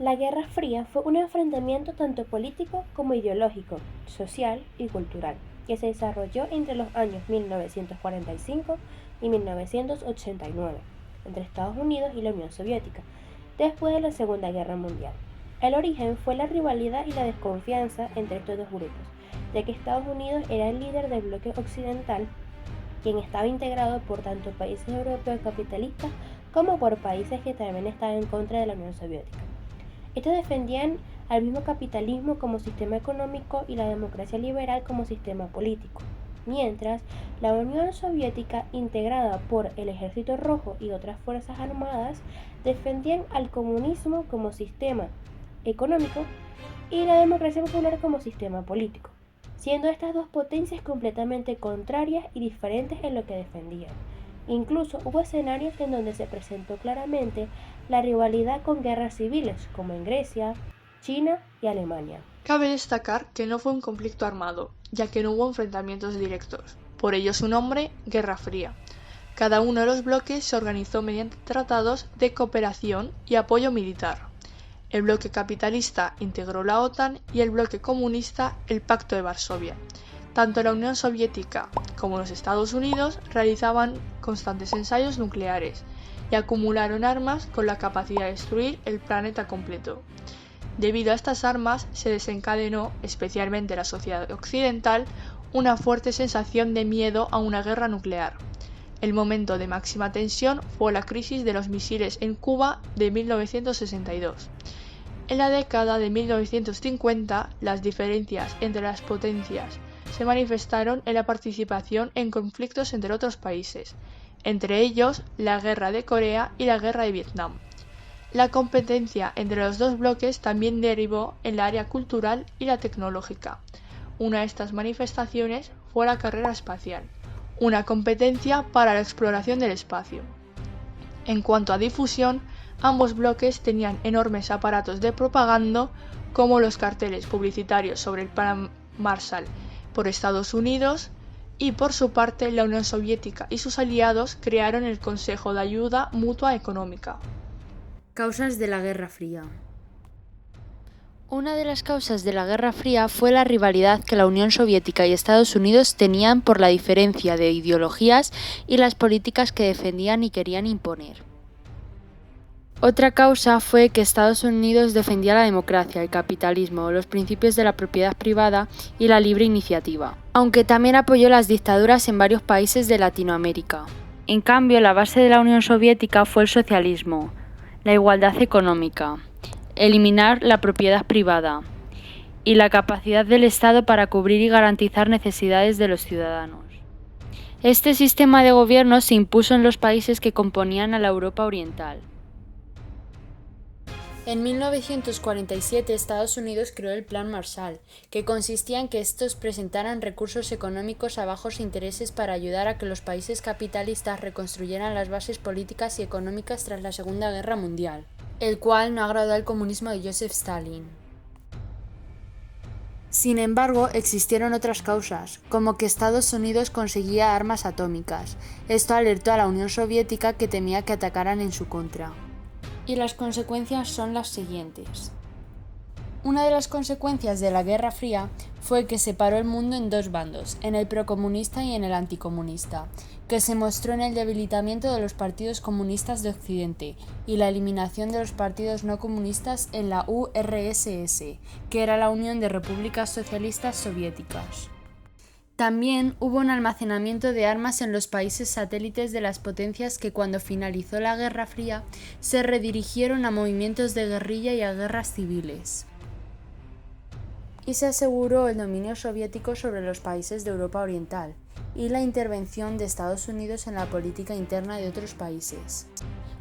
La Guerra Fría fue un enfrentamiento tanto político como ideológico, social y cultural, que se desarrolló entre los años 1945 y 1989, entre Estados Unidos y la Unión Soviética, después de la Segunda Guerra Mundial. El origen fue la rivalidad y la desconfianza entre estos dos grupos, ya que Estados Unidos era el líder del bloque occidental, quien estaba integrado por tanto países europeos capitalistas como por países que también estaban en contra de la Unión Soviética. Estos defendían al mismo capitalismo como sistema económico y la democracia liberal como sistema político, mientras la Unión Soviética, integrada por el Ejército Rojo y otras fuerzas armadas, defendían al comunismo como sistema económico y la democracia popular como sistema político, siendo estas dos potencias completamente contrarias y diferentes en lo que defendían. Incluso hubo escenarios en donde se presentó claramente la rivalidad con guerras civiles, como en Grecia, China y Alemania. Cabe destacar que no fue un conflicto armado, ya que no hubo enfrentamientos directos. Por ello su nombre, Guerra Fría. Cada uno de los bloques se organizó mediante tratados de cooperación y apoyo militar. El bloque capitalista integró la OTAN y el bloque comunista el Pacto de Varsovia. Tanto la Unión Soviética como los Estados Unidos realizaban constantes ensayos nucleares y acumularon armas con la capacidad de destruir el planeta completo. Debido a estas armas se desencadenó, especialmente en la sociedad occidental, una fuerte sensación de miedo a una guerra nuclear. El momento de máxima tensión fue la crisis de los misiles en Cuba de 1962. En la década de 1950, las diferencias entre las potencias se manifestaron en la participación en conflictos entre otros países, entre ellos la Guerra de Corea y la Guerra de Vietnam. La competencia entre los dos bloques también derivó en la área cultural y la tecnológica. Una de estas manifestaciones fue la carrera espacial, una competencia para la exploración del espacio. En cuanto a difusión, ambos bloques tenían enormes aparatos de propaganda, como los carteles publicitarios sobre el Plan Marshall por Estados Unidos, y por su parte la Unión Soviética y sus aliados crearon el Consejo de Ayuda Mutua Económica. Causas de la Guerra Fría. Una de las causas de la Guerra Fría fue la rivalidad que la Unión Soviética y Estados Unidos tenían por la diferencia de ideologías y las políticas que defendían y querían imponer. Otra causa fue que Estados Unidos defendía la democracia, el capitalismo, los principios de la propiedad privada y la libre iniciativa, aunque también apoyó las dictaduras en varios países de Latinoamérica. En cambio, la base de la Unión Soviética fue el socialismo, la igualdad económica, eliminar la propiedad privada y la capacidad del Estado para cubrir y garantizar necesidades de los ciudadanos. Este sistema de gobierno se impuso en los países que componían a la Europa Oriental. En 1947, Estados Unidos creó el Plan Marshall, que consistía en que estos presentaran recursos económicos a bajos intereses para ayudar a que los países capitalistas reconstruyeran las bases políticas y económicas tras la Segunda Guerra Mundial, el cual no agradó al comunismo de Joseph Stalin. Sin embargo, existieron otras causas, como que Estados Unidos conseguía armas atómicas. Esto alertó a la Unión Soviética, que temía que atacaran en su contra. Y las consecuencias son las siguientes. Una de las consecuencias de la Guerra Fría fue que separó el mundo en dos bandos, en el procomunista y en el anticomunista, que se mostró en el debilitamiento de los partidos comunistas de Occidente y la eliminación de los partidos no comunistas en la URSS, que era la Unión de Repúblicas Socialistas Soviéticas. También hubo un almacenamiento de armas en los países satélites de las potencias que, cuando finalizó la Guerra Fría, se redirigieron a movimientos de guerrilla y a guerras civiles. Y se aseguró el dominio soviético sobre los países de Europa Oriental y la intervención de Estados Unidos en la política interna de otros países.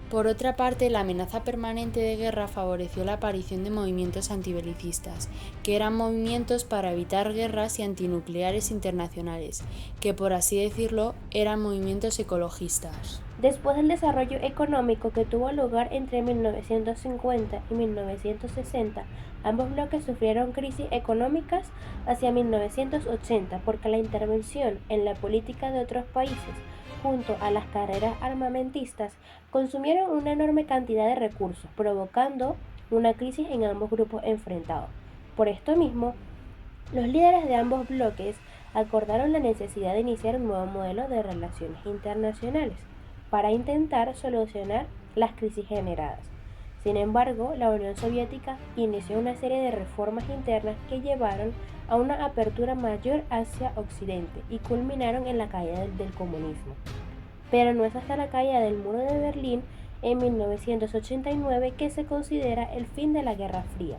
Por otra parte, la amenaza permanente de guerra favoreció la aparición de movimientos antibelicistas, que eran movimientos para evitar guerras y antinucleares internacionales, que, por así decirlo, eran movimientos ecologistas. Después del desarrollo económico que tuvo lugar entre 1950 y 1960, ambos bloques sufrieron crisis económicas hacia 1980 porque la intervención en la política de otros países, junto a las carreras armamentistas, consumieron una enorme cantidad de recursos, provocando una crisis en ambos grupos enfrentados. Por esto mismo, los líderes de ambos bloques acordaron la necesidad de iniciar un nuevo modelo de relaciones internacionales para intentar solucionar las crisis generadas. Sin embargo, la Unión Soviética inició una serie de reformas internas que llevaron a una apertura mayor hacia Occidente y culminaron en la caída del comunismo. Pero no es hasta la caída del muro de Berlín en 1989 que se considera el fin de la Guerra Fría.